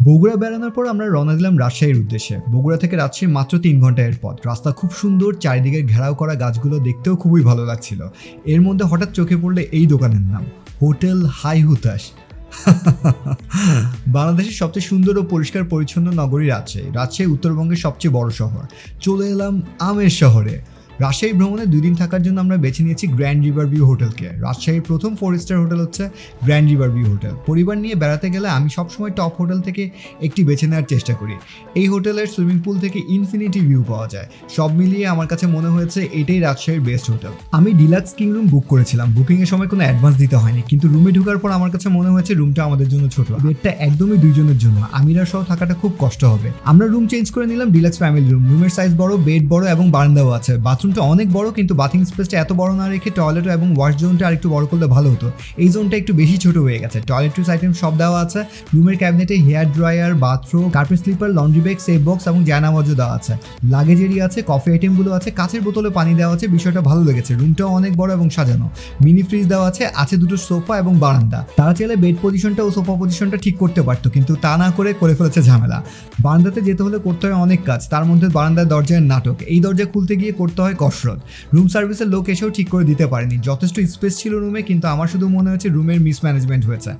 বগুড়া বেড়ানোর পর আমরা রওনা দিলাম রাজশাহীর উদ্দেশ্যে। বগুড়া থেকে রাজশাহী মাত্র 3 ঘন্টা এর পথ। রাস্তা খুব সুন্দর, চারিদিকে ঘেরাও করা গাছগুলো দেখতেও খুবই ভালো লাগছিল। এর মধ্যে হঠাৎ চোখে পড়লে এই দোকানের নাম, হোটেল হাই হুতাশ। বাংলাদেশের সবচেয়ে সুন্দর ও পরিষ্কার পরিচ্ছন্ন নগরী রাজশাহী। রাজশাহী উত্তরবঙ্গের সবচেয়ে বড় শহর। চলে এলাম আমের শহরে। রাজশাহী ভ্রমণে 2 দিন থাকার জন্য আমরা বেছে নিয়েছি গ্র্যান্ড রিভার ভিউ হোটেলকে। রাজশাহীর প্রথম 4 স্টার হোটেল হচ্ছে গ্র্যান্ড রিভার ভিউ হোটেল। পরিবার নিয়ে বেড়াতে গেলে আমি সবসময় টপ হোটেল থেকে একটি বেছে নেওয়ার চেষ্টা করি। এই হোটেলের সুইমিং পুল থেকে ইনফিনিটি ভিউ পাওয়া যায়। সব মিলিয়ে আমার কাছে মনে হয়েছে এটাই রাজশাহীর বেস্ট হোটেল। আমি ডিলাক্স কিং রুম বুক করেছিলাম। বুকিংয়ের সময় কোনো অ্যাডভান্স দিতে হয়নি, কিন্তু রুমে ঢোকার পর আমার কাছে মনে হয়েছে রুমটা আমাদের জন্য ছোট। বেডটা একদমই 2 জনের জন্য। আমিরা সহ থাকাটা খুব কষ্ট হবে। আমরা রুম চেঞ্জ করে নিলাম ডিলাক্স ফ্যামিলি রুম। রুমের সাইজ বড়, বেড বড় এবং বারান্দাও আছে। বাথরুমটা অনেক বড়, কিন্তু বাথিং স্পেসটা এত বড় না রেখে টয়লেট এবং ওয়াশ জোনটা আরেকটু বড় করলে ভালো হতো। এই জোনটা একটু বেশি ছোট হয়ে গেছে। টয়লেট্রিজ আইটেম সব দেওয়া আছে। রুমের ক্যাবিনেটে hair dryer, bathroom, carpet slipper, laundry bag, safe box এবং জায়নামাজও দেওয়া আছে। লাগেজ এরিয়া আছে, কফি আইটেমগুলো আছে, কাঁচের বোতলে পানি দেওয়া আছে। বিষয়টা ভালো লেগেছে। রুমটাও অনেক বড় এবং সাজানো। মিনি ফ্রিজ দেওয়া আছে, আছে 2টো সোফা এবং বারান্দা। তারা চাইলে বেড পজিশনটা ও সোফা পজিশনটা ঠিক করতে পারতো, কিন্তু তা না করে ফেলেছে ঝামেলা। বারান্দাতে যেতে হলে করতে হয় অনেক কাজ, তার মধ্যে বারান্দার দরজার নাটক। এই দরজা খুলতে গিয়ে করতে হয় কসরত। রুম সার্ভিসের লোক এসেও ঠিক করে দিতে পারেনি। যথেষ্ট স্পেস ছিল রুমে, কিন্তু আমার শুধু মনে হচ্ছে রুমের মিসম্যানেজমেন্ট হয়েছে।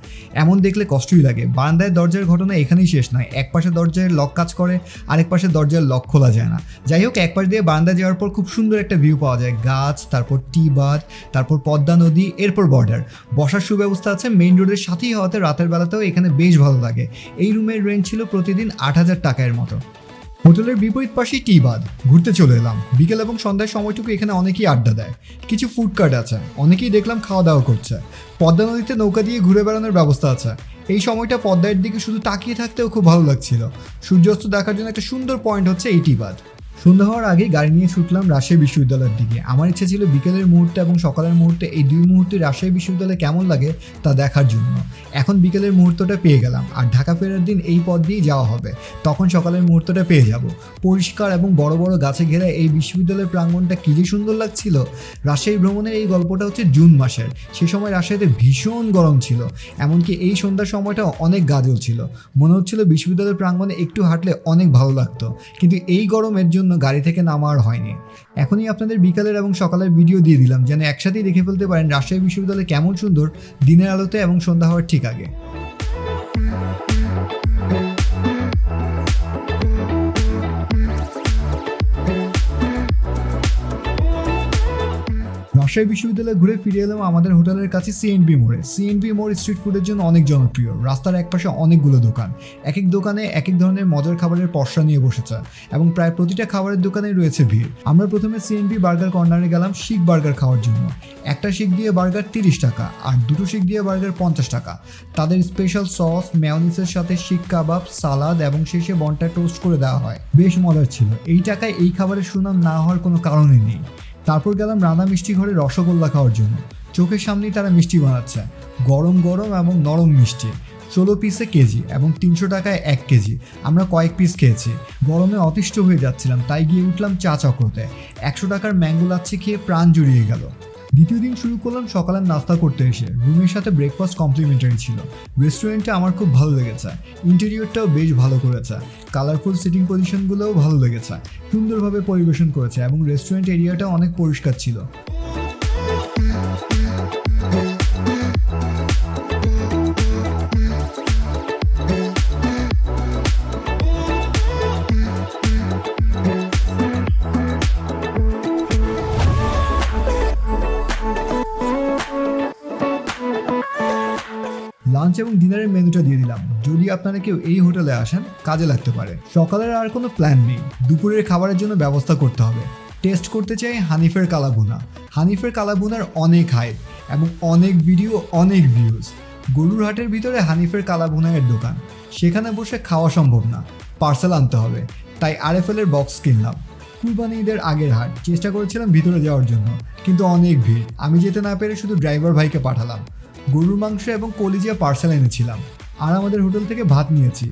এমন দেখলে কষ্টই লাগে। বারান্দায় দরজার ঘটনা এখানেই শেষ নয়। এক পাশে দরজার লক কাজ করে, আরেক পাশে দরজার লক খোলা যায় না। যাই হোক, এক পাশ দিয়ে বারান্দায় যাওয়ার পর খুব সুন্দর একটা ভিউ পাওয়া যায়। গাছ, তারপর টি বাঁধ, তারপর পদ্মা নদী, এরপর বর্ডার। বসার সুব্যবস্থা আছে। মেইন রোডের সাথেই হওয়াতে রাতের বেলাতেও এখানে বেশ ভালো লাগে। এই রুমের রেন্ট ছিল প্রতিদিন 8,000 টাকার মতো। হোটেলের বিপরীত পাশেই টি বাঁধ। ঘুরতে চলে এলাম। বিকেল এবং সন্ধ্যার সময়টুকু এখানে অনেকেই আড্ডা দেয়। কিছু ফুড কার্ট আছে, অনেকেই দেখলাম খাওয়া দাওয়া করছে। পদ্মা নদীতে নৌকা দিয়ে ঘুরে বেড়ানোর ব্যবস্থা আছে। এই সময়টা পদ্মার দিকে শুধু তাকিয়ে থাকতেও খুব ভালো লাগছিল। সূর্যাস্ত দেখার জন্য একটা সুন্দর পয়েন্ট হচ্ছে এই টি বাঁধ। সন্ধ্যা হওয়ার আগেই গাড়ি নিয়ে ছুটলাম রাজশাহী বিশ্ববিদ্যালয়ের দিকে। আমার ইচ্ছা ছিল বিকেলের মুহূর্তে এবং সকালের মুহূর্তে, এই 2 মুহূর্তে রাজশাহী বিশ্ববিদ্যালয়ে কেমন লাগে তা দেখার জন্য। এখন বিকেলের মুহূর্তটা পেয়ে গেলাম, আর ঢাকা ফেরার দিন এই পথ দিয়েই যাওয়া হবে। তখন সকালের মুহূর্তটা পেয়ে যাব। পরিষ্কার এবং বড় বড় গাছে ঘেরা এই বিশ্ববিদ্যালয়ের প্রাঙ্গণটা কী যে সুন্দর লাগছিল। রাজশাহী ভ্রমণের এই গল্পটা হচ্ছে জুন মাসের। সে সময় রাজশাহীতে ভীষণ গরম ছিল, এমনকি এই সন্ধ্যার সময়টা অনেক গাজল ছিল। মনে হচ্ছিল বিশ্ববিদ্যালয়ের প্রাঙ্গণে একটু হাঁটলে অনেক ভালো লাগতো, কিন্তু এই গরমের জন্য গাড়ি থেকে নামা আর হয়নি। এখনই আপনাদের বিকালের এবং সকালের ভিডিও দিয়ে দিলাম, যেন একসাথেই দেখে ফেলতে পারেন রাজশাহী বিশ্ববিদ্যালয় কেমন সুন্দর দিনের আলোতে এবং সন্ধ্যা হওয়ার ঠিক আগে। রাজশাহী বিশ্ববিদ্যালয়ে ঘুরে ফিরে এলাম আমাদের হোটেলের কাছে সিএনবি মোড়ে। সিএনবি মোড় স্ট্রিট ফুডের জন্য অনেক জনপ্রিয়। রাস্তার একপাশে অনেকগুলো দোকান। এক এক দোকানে এক এক ধরনের মজার খাবারের পসরা নিয়ে বসেছে, এবং প্রায় প্রতিটা খাবারের দোকানে রয়েছে ভিড়। আমরা প্রথমে সিএনবি বার্গার কর্নারে গেলাম শিক বার্গার খাওয়ার জন্য। একটা শিক দিয়ে বার্গার 30 টাকা, আর 2টো শিক দিয়ে বার্গার 50 টাকা। তাদের স্পেশাল সস, মেয়োনিজের সাথে শিক কাবাব, সালাদ এবং শেষে বনটা টোস্ট করে দেওয়া হয়। বেশ মজার ছিল। এই টাকায় এই খাবারের সুনাম না হওয়ার কোনো কারণই নেই। তারপর গেলাম রানা মিষ্টি ঘরে রসগোল্লা খাওয়ার জন্য। চোখের সামনেই তারা মিষ্টি বানাচ্ছে, গরম গরম এবং নরম মিষ্টি। 16 পিসে কেজি এবং 300 টাকায় 1 কেজি। আমরা কয়েক পিস খেয়েছি। গরমে অতিষ্ঠ হয়ে যাচ্ছিলাম, তাই গিয়ে উঠলাম চা চক্রতে। 100 টাকার ম্যাঙ্গো লাচ্ছি খেয়ে প্রাণ জুড়িয়ে গেল। দ্বিতীয় দিন শুরু করলাম সকালের নাস্তা করতে এসে। রুমের সাথে ব্রেকফাস্ট কমপ্লিমেন্টারি ছিল। রেস্টুরেন্টটা আমার খুব ভালো লেগেছে। ইন্টেরিয়রটাও বেশ ভালো করেছে। কালারফুল সিটিং পজিশনগুলোও ভালো লেগেছে। সুন্দরভাবে পরিবেশন করেছে এবং রেস্টুরেন্ট এরিয়াটা অনেক পরিষ্কার ছিল। লাঞ্চ এবং ডিনারের মেনুটা দিয়ে দিলাম, যদি আপনারা কেউ এই হোটেলে আসেন কাজে লাগতে পারে। সকালের আর কোনো প্ল্যান নেই, দুপুরের খাবারের জন্য ব্যবস্থা করতে হবে। টেস্ট করতে চাই হানিফের কালাভুনা। হানিফের কালাভুনার অনেক হাইপ এবং অনেক ভিডিও, অনেক ভিউজ। গরুর হাটের ভিতরে হানিফের কালাভুনায়ের দোকান। সেখানে বসে খাওয়া সম্ভব না, পার্সেল আনতে হবে। তাই RFL এর বক্স কিনলাম। কুরবানি ঈদের আগের হাট। চেষ্টা করেছিলাম ভিতরে যাওয়ার জন্য, কিন্তু অনেক ভিড়। আমি যেতে না পেরে শুধু ড্রাইভার ভাইকে পাঠালাম। গরুর মাংস এবং কলিজিয়া পার্সেল এনেছিলাম, আর আমাদের হোটেল থেকে ভাত নিয়েছি।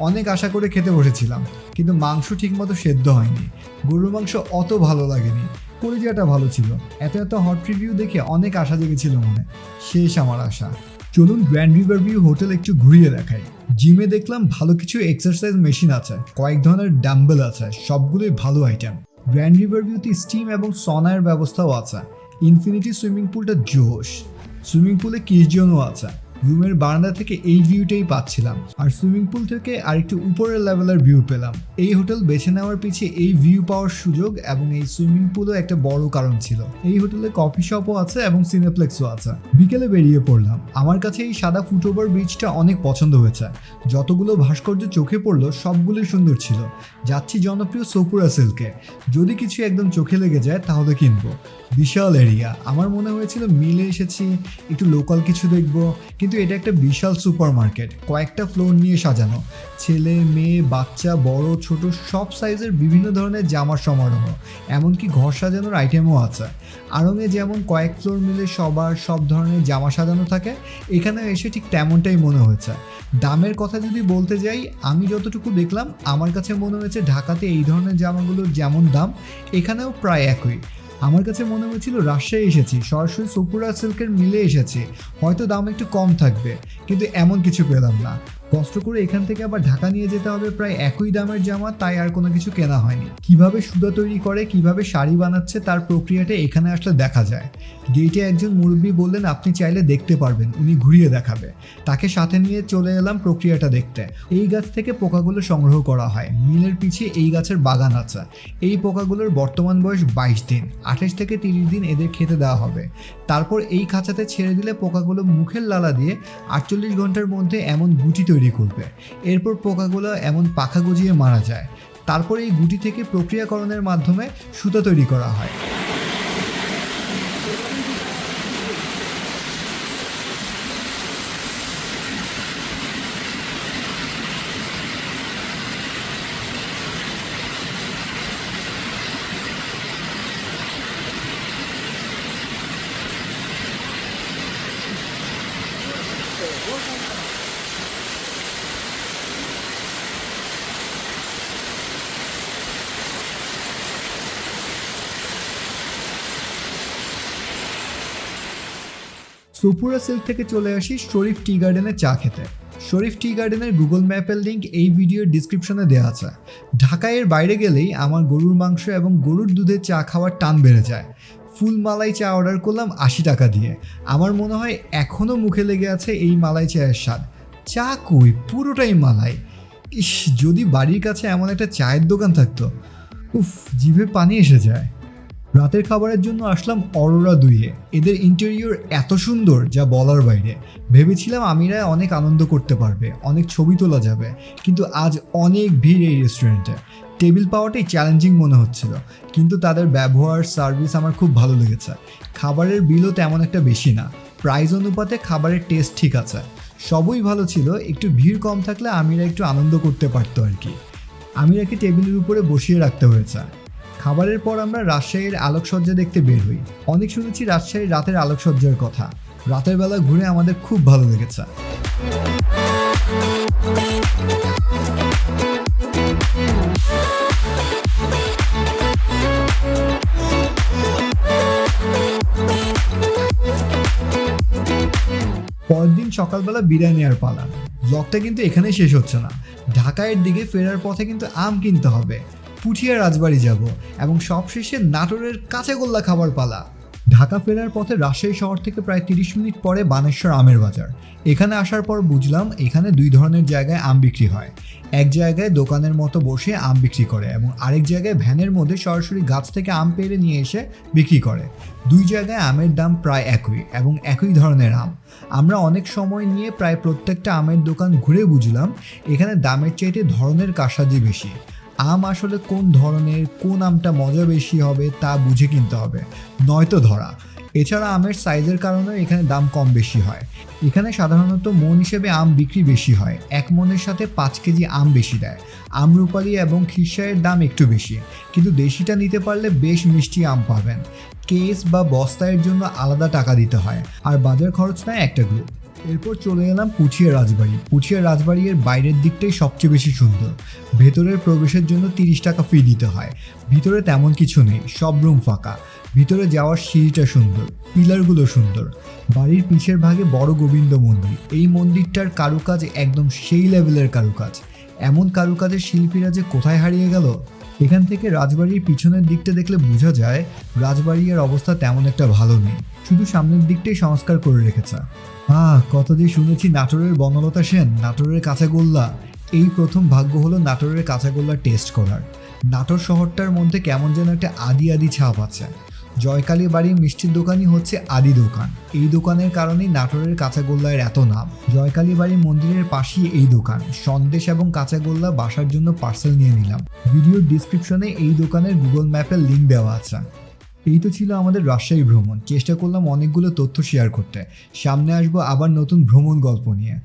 অনেক আশা করে খেতে বসেছিলাম, কিন্তু মাংস ঠিকমতো সেদ্ধ হয়নি। গরুর মাংস অত ভালো লাগেনি। কলিজিয়াটা ভালো ছিল। এত হট রিভিউ দেখে অনেক আশা জেগেছিল মনে। শেষ আমার আশা। চলুন গ্র্যান্ড রিভার ভিউ হোটেল একটু ঘুরিয়ে দেখাই। জিমে দেখলাম ভালো কিছু এক্সারসাইজ মেশিন আছে, কয়েক ধরনের ডাম্বেল আছে, সবগুলোই ভালো আইটেম। গ্র্যান্ড রিভার ভিউতে স্টিম এবং সনার ব্যবস্থাও আছে। ইনফিনিটি সুইমিং পুলটা জোশ। সুইমিং পুলে কিস জোনও আছে। রুমের বারান্দা থেকে এই ভিউটাই পাচ্ছিলাম, আর সুইমিং পুল থেকে আরেকটু উপরের লেভেলের ভিউ পেলাম। এই হোটেল বেছে নেওয়ার পিছিয়ে এই ভিউ পাওয়ার সুযোগ এবং এই সুইমিং পুলও একটা বড় কারণ ছিল। এই হোটেলে কফি শপও আছে এবং সিনেপ্লেক্সও আছে। বিকেলে বেরিয়ে পড়লাম। আমার কাছে এই সাদা ফুটওভার ব্রিজটা অনেক পছন্দ হয়েছে। যতগুলো ভাস্কর্য চোখে পড়লো সবগুলোই সুন্দর ছিল। যাচ্ছি জনপ্রিয় সোকুরা সিল্কে। যদি কিছু একদম চোখে লেগে যায় তাহলে কিনবো। বিশাল এরিয়া। আমার মনে হয়েছিল মিলে এসেছি, একটু লোকাল কিছু দেখবো, কিন্তু এটা একটা বিশাল সুপার মার্কেট, কয়েকটা ফ্লোর নিয়ে সাজানো। ছেলে মেয়ে বাচ্চা বড় ছোট সব সাইজের বিভিন্ন ধরনের জামার সমারোহ, এমনকি ঘর সাজানোর আইটেমও আছে। আড়ংয়ে যেমন কয়েক ফ্লোর মিলে সব ধরনের জামা সাজানো থাকে, এখানে এসে ঠিক তেমনটাই মনে হয়েছে। দামের কথা যদি বলতে যাই, আমি যতটুকু দেখলাম আমার কাছে মনে হয়েছে ঢাকাতে এই ধরনের জামাগুলোর যেমন দাম এখানেও প্রায় একই। আমার কাছে মনে হয়েছিল রাজশাহী এসেছি, সরাসরি সোকুরা সিল্কের মিলে এসেছি, হয়তো দাম একটু কম থাকবে, কিন্তু এমন কিছু পেলাম না। কষ্ট করে এখান থেকে আবার ঢাকা নিয়ে যেতে হবে প্রায় একই দামের জামা, তাই আর কোনো কিছু কেনা হয়নি। কিভাবে সুতা তৈরি করে, কিভাবে শাড়ি বানাচ্ছে তার প্রক্রিয়াটা এখানে আসলে দেখা যায়। গেটে একজন মুরব্বী বললেন আপনি চাইলে দেখতে পারবেন, উনি ঘুরিয়ে দেখাবে। তাকে সাথে নিয়ে চলে এলাম প্রক্রিয়াটা দেখতে। এই গাছ থেকে পোকাগুলো সংগ্রহ করা হয়। মিলের পিছিয়ে এই গাছের বাগান আছে। এই পোকাগুলোর বর্তমান বয়স 22 দিন, 28 থেকে 30 দিন এদের খেতে দেওয়া হবে। তারপর এই খাঁচাতে ছেড়ে দিলে পোকাগুলো মুখের লালা দিয়ে 48 ঘন্টার মধ্যে এমন গুটি তৈরি করবে। এরপর পোকাগুলো এমন পাখা গজিয়ে মারা যায়। তারপর এই গুটি থেকে প্রক্রিয়াকরণের মাধ্যমে সুতা তৈরি করা হয়। সোকুরা সিল্ক থেকে চলে আসি শরীফ টি গার্ডেনে চা খেতে। শরীফ টি গার্ডেনের গুগল ম্যাপের লিঙ্ক এই ভিডিওর ডিসক্রিপশনে দেওয়া আছে। ঢাকায় এর বাইরে গেলেই আমার গরুর মাংস এবং গরুর দুধের চা খাওয়ার টান বেড়ে যায়। ফুল মালাই চা অর্ডার করলাম 80 টাকা দিয়ে। আমার মনে হয় এখনও মুখে লেগে আছে এই মালাই চায়ের স্বাদ। চা কই, পুরোটাই মালাই। ইস, যদি বাড়ির কাছে এমন একটা চায়ের দোকান থাকতো। উফ, জিভে পানি এসে যায়। রাতের খাবারের জন্য আসলাম অরোরা দুইয়ে। এদের ইন্টেরিয়র এত সুন্দর যা বলার বাইরে। ভেবেছিলাম আমিরা অনেক আনন্দ করতে পারবে, অনেক ছবি তোলা যাবে, কিন্তু আজ অনেক ভিড় এই রেস্টুরেন্টে। টেবিল পাওয়াটাই চ্যালেঞ্জিং মনে হচ্ছিল, কিন্তু তাদের ব্যবহার সার্ভিস আমার খুব ভালো লেগেছে। খাবারের বিলও তেমন একটা বেশি না, প্রাইস অনুপাতে খাবারের টেস্ট ঠিক আছে। সবই ভালো ছিল, একটু ভিড় কম থাকলে আমিরা একটু আনন্দ করতে পারতো আর কি। আমিরাকে টেবিলের উপরে বসিয়ে রাখতে হয়েছে। খাবারের পর আমরা রাজশাহীর আলোকসজ্জা দেখতে বের হই। অনেক শুনেছি রাজশাহীর রাতের আলোকসজ্জার কথা। রাতের বেলা ঘুরে আমাদের খুব ভালো লেগেছে। পরের দিন সকালবেলা বিরিয়ানি আর পালা। ব্লগটা কিন্তু এখানেই শেষ হচ্ছে না। ঢাকায়ের দিকে ফেরার পথে কিন্তু আম কিনতে হবে। পুঠিয়া রাজবাড়ি যাব এবং সবশেষে নাটোরের কাঁচাগোল্লা খাবার পালা। ঢাকা ফেরার পথে রাজশাহী শহর থেকে প্রায় 30 মিনিট পরে বানেশ্বর আমের বাজার। এখানে আসার পর বুঝলাম এখানে দুই ধরনের জায়গায় আম বিক্রি হয়। এক জায়গায় দোকানের মতো বসে আম বিক্রি করে এবং আরেক জায়গায় ভ্যানের মধ্যে সরাসরি গাছ থেকে আম পেড়ে নিয়ে এসে বিক্রি করে। দুই জায়গায় আমের দাম প্রায় একই এবং একই ধরনের আম। আমরা অনেক সময় নিয়ে প্রায় প্রত্যেকটা আমের দোকান ঘুরে বুঝলাম এখানে দামের চাইতে ধরনের কারসাজি বেশি। আম আসলে কোন ধরনের, কোন আমটা মজা বেশি হবে তা বুঝে কিনতে হবে, নয়তো ধরা। এছাড়া আমের সাইজের কারণে এখানে দাম কম বেশি হয়। এখানে সাধারণত মন হিসেবে আম বিক্রি বেশি হয়। 1 মনের সাথে 5 কেজি আম বেশি দেয়। আমরুপালি এবং খিরসায়ের দাম একটু বেশি, কিন্তু দেশিটা নিতে পারলে বেশ মিষ্টি আম পাবেন। কেস বা বস্তায়ের জন্য আলাদা টাকা দিতে হয়, আর বাজার খরচ নেয় একটা গ্রুপ। এরপর চলে এলাম পুঠিয়া রাজবাড়ি। পুঠিয়া রাজবাড়ির বাইরের দিকটাই সবচেয়ে বেশি সুন্দর। ভেতরের প্রবেশের জন্য 30 টাকা ফি দিতে হয়। ভিতরে তেমন কিছু নেই, সব রুম ফাঁকা। ভিতরে যাওয়ার সিঁড়িটা সুন্দর, পিলারগুলো সুন্দর। বাড়ির পিছের ভাগে বড় গোবিন্দ মন্দির। এই মন্দিরটার কারুকাজ একদম সেই লেভেলের কারুকাজ। এমন কারুকাজের শিল্পীরা যে কোথায় হারিয়ে গেল। এখান থেকে রাজবাড়ির পিছনের দিকটা দেখলে বোঝা যায় রাজবাড়ির অবস্থা তেমন একটা ভালো নেই, শুধু সামনের দিকটাই সংস্কার করে রেখেছে। কত যে শুনেছি নাটোরের বনলতা সেন, নাটোরের কাঁচাগোল্লা। এই প্রথম ভাগ্য হলো নাটোরের কাঁচাগোল্লা টেস্ট করার। নাটোর শহরটার মধ্যে কেমন যেন একটা আদি আদি ছাপ আছে। জয়কালী বাড়ির মিষ্টির দোকানই হচ্ছে আদি দোকান। এই দোকানের কারণেই নাটোরের কাঁচাগোল্লার এত নাম। জয়কালী বাড়ির মন্দিরের পাশেই এই দোকান। সন্দেশ এবং কাঁচাগোল্লা বাসার জন্য পার্সেল নিয়ে নিলাম। ভিডিওর ডিসক্রিপশনে এই দোকানের গুগল ম্যাপের লিঙ্ক দেওয়া আছে। এই তো ছিল আমাদের রাজশাহী ভ্রমণ। চেষ্টা করলাম অনেকগুলো তথ্য শেয়ার করতে। সামনে আসবো আবার নতুন ভ্রমণ গল্প নিয়ে।